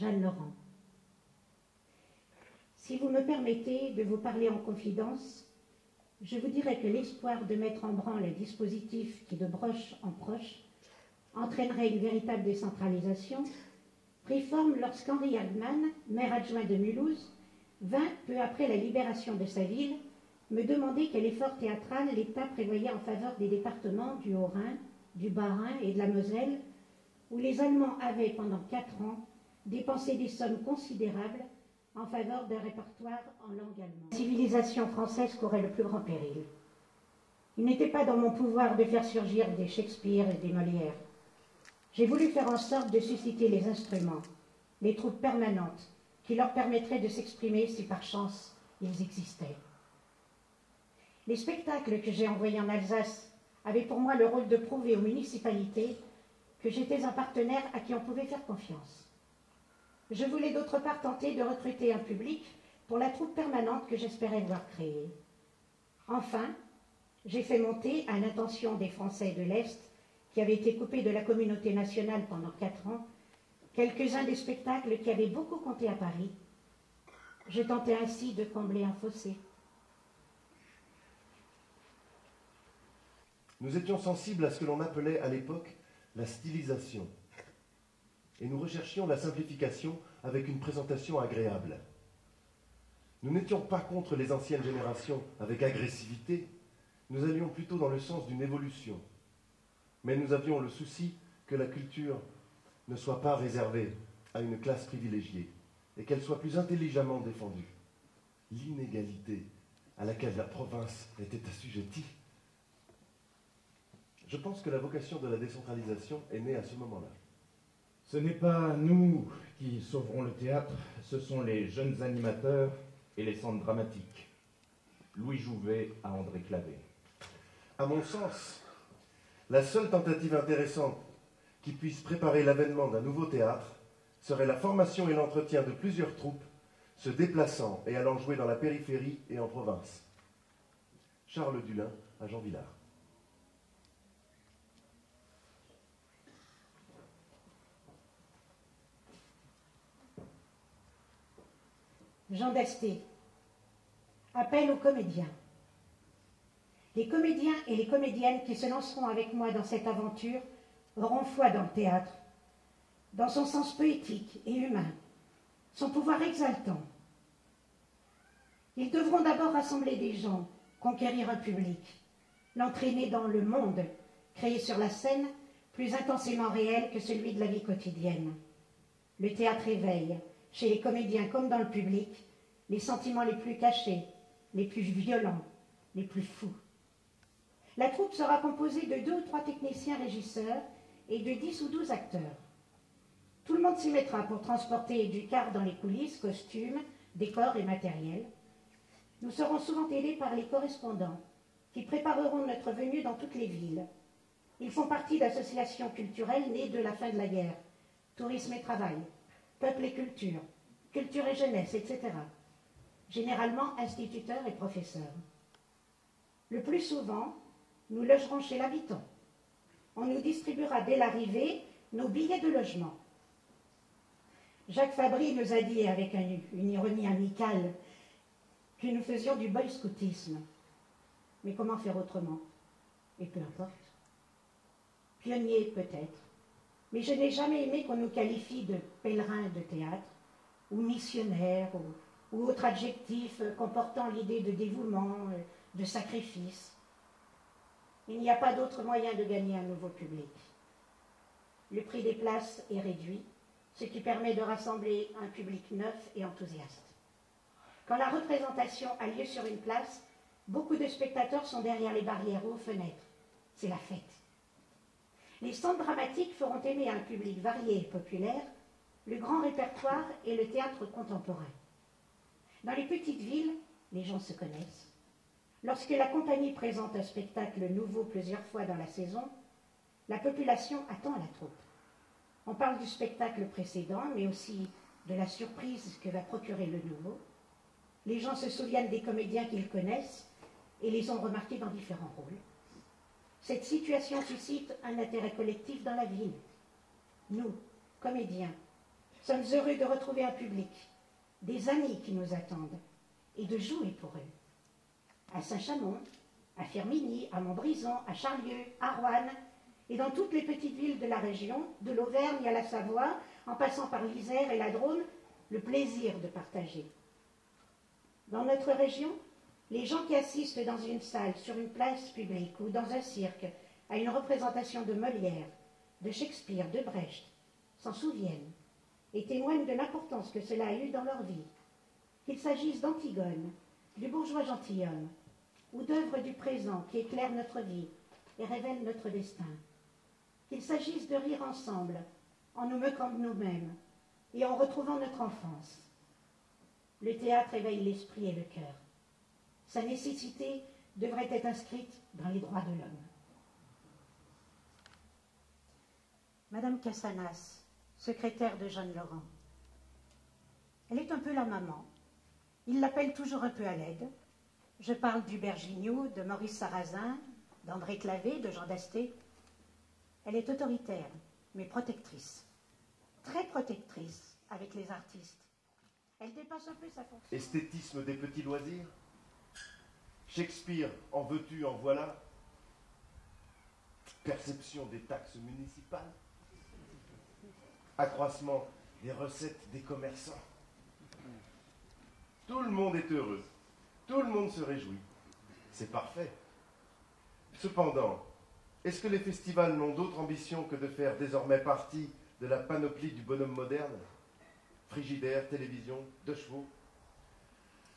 Jeanne Laurent. Si vous me permettez de vous parler en confidence, je vous dirais que l'espoir de mettre en branle un dispositif qui, de broche en proche, entraînerait une véritable décentralisation, prit forme lorsqu'Henri Hagman, maire adjoint de Mulhouse, vint, peu après la libération de sa ville, me demander quel effort théâtral l'État prévoyait en faveur des départements du Haut-Rhin, du Bas-Rhin et de la Moselle, où les Allemands avaient, pendant 4 ans, dépensé des sommes considérables en faveur d'un répertoire en langue allemande. La civilisation française courait le plus grand péril. Il n'était pas dans mon pouvoir de faire surgir des Shakespeare et des Molières. J'ai voulu faire en sorte de susciter les instruments, les troupes permanentes, qui leur permettraient de s'exprimer si par chance ils existaient. Les spectacles que j'ai envoyés en Alsace avaient pour moi le rôle de prouver aux municipalités que j'étais un partenaire à qui on pouvait faire confiance. Je voulais d'autre part tenter de recruter un public pour la troupe permanente que j'espérais voir créer. Enfin, j'ai fait monter, à l'intention des Français de l'Est, qui avaient été coupés de la communauté nationale pendant 4 ans, quelques-uns des spectacles qui avaient beaucoup compté à Paris. Je tentais ainsi de combler un fossé. Nous étions sensibles à ce que l'on appelait à l'époque la stylisation. Et nous recherchions la simplification avec une présentation agréable. Nous n'étions pas contre les anciennes générations avec agressivité, nous allions plutôt dans le sens d'une évolution. Mais nous avions le souci que la culture ne soit pas réservée à une classe privilégiée et qu'elle soit plus intelligemment défendue. L'inégalité à laquelle la province était assujettie. Je pense que la vocation de la décentralisation est née à ce moment-là. Ce n'est pas nous qui sauverons le théâtre, ce sont les jeunes animateurs et les centres dramatiques. Louis Jouvet à André Clavé. À mon sens, la seule tentative intéressante qui puisse préparer l'avènement d'un nouveau théâtre serait la formation et l'entretien de plusieurs troupes se déplaçant et allant jouer dans la périphérie et en province. Charles Dulin à Jean Villard. Jean d'Asté. Appel aux comédiens. Les comédiens et les comédiennes qui se lanceront avec moi dans cette aventure auront foi dans le théâtre, dans son sens poétique et humain, son pouvoir exaltant. Ils devront d'abord rassembler des gens, conquérir un public, l'entraîner dans le monde, créé sur la scène, plus intensément réel que celui de la vie quotidienne. Le théâtre éveille, chez les comédiens comme dans le public, les sentiments les plus cachés, les plus violents, les plus fous. La troupe sera composée de 2 ou 3 techniciens régisseurs et de 10 ou 12 acteurs. Tout le monde s'y mettra pour transporter du quart dans les coulisses, costumes, décors et matériel. Nous serons souvent aidés par les correspondants qui prépareront notre venue dans toutes les villes. Ils font partie d'associations culturelles nées de la fin de la guerre, Tourisme et Travail, Peuple et Culture, Culture et Jeunesse, etc. Généralement instituteurs et professeurs. Le plus souvent, nous logerons chez l'habitant. On nous distribuera dès l'arrivée nos billets de logement. Jacques Fabry nous a dit avec une ironie amicale que nous faisions du boy scoutisme. Mais comment faire autrement? Et peu importe. Pionnier peut-être. Mais je n'ai jamais aimé qu'on nous qualifie de pèlerins de théâtre, ou missionnaires, ou autre adjectif comportant l'idée de dévouement, de sacrifice. Il n'y a pas d'autre moyen de gagner un nouveau public. Le prix des places est réduit, ce qui permet de rassembler un public neuf et enthousiaste. Quand la représentation a lieu sur une place, beaucoup de spectateurs sont derrière les barrières ou aux fenêtres. C'est la fête. Les centres dramatiques feront aimer à un public varié et populaire le grand répertoire et le théâtre contemporain. Dans les petites villes, les gens se connaissent. Lorsque la compagnie présente un spectacle nouveau plusieurs fois dans la saison, la population attend la troupe. On parle du spectacle précédent, mais aussi de la surprise que va procurer le nouveau. Les gens se souviennent des comédiens qu'ils connaissent et les ont remarqués dans différents rôles. Cette situation suscite un intérêt collectif dans la ville. Nous, comédiens, sommes heureux de retrouver un public, des amis qui nous attendent, et de jouer pour eux. À Saint-Chamond, à Firminy, à Montbrison, à Charlieu, à Roanne, et dans toutes les petites villes de la région, de l'Auvergne à la Savoie, en passant par l'Isère et la Drôme, le plaisir de partager. Dans notre région, les gens qui assistent dans une salle, sur une place publique ou dans un cirque à une représentation de Molière, de Shakespeare, de Brecht, s'en souviennent et témoignent de l'importance que cela a eu dans leur vie, qu'il s'agisse d'Antigone, du bourgeois gentilhomme, ou d'œuvres du présent qui éclairent notre vie et révèlent notre destin, qu'il s'agisse de rire ensemble, en nous moquant de nous-mêmes et en retrouvant notre enfance. Le théâtre éveille l'esprit et le cœur. Sa nécessité devrait être inscrite dans les droits de l'homme. Madame Cassanas, secrétaire de Jeanne Laurent. Elle est un peu la maman. Il l'appelle toujours un peu à l'aide. Je parle d'Hubert Gignoux, de Maurice Sarrazin, d'André Clavé, de Jean Dasté. Elle est autoritaire, mais protectrice. Très protectrice avec les artistes. Elle dépasse un peu sa fonction. Esthétisme des petits loisirs? Shakespeare, en veux-tu, en voilà? Perception des taxes municipales? Accroissement des recettes des commerçants? Tout le monde est heureux. Tout le monde se réjouit. C'est parfait. Cependant, est-ce que les festivals n'ont d'autre ambition que de faire désormais partie de la panoplie du bonhomme moderne? Frigidaire, télévision, 2 chevaux.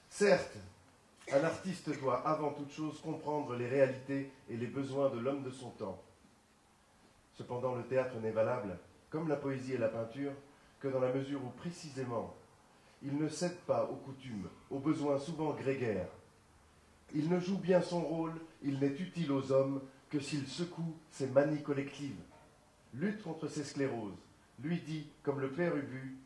Certes, un artiste doit avant toute chose comprendre les réalités et les besoins de l'homme de son temps. Cependant, le théâtre n'est valable, comme la poésie et la peinture, que dans la mesure où précisément il ne cède pas aux coutumes, aux besoins souvent grégaires. Il ne joue bien son rôle, il n'est utile aux hommes que s'il secoue ses manies collectives, lutte contre ses scléroses, lui dit, comme le père Ubu,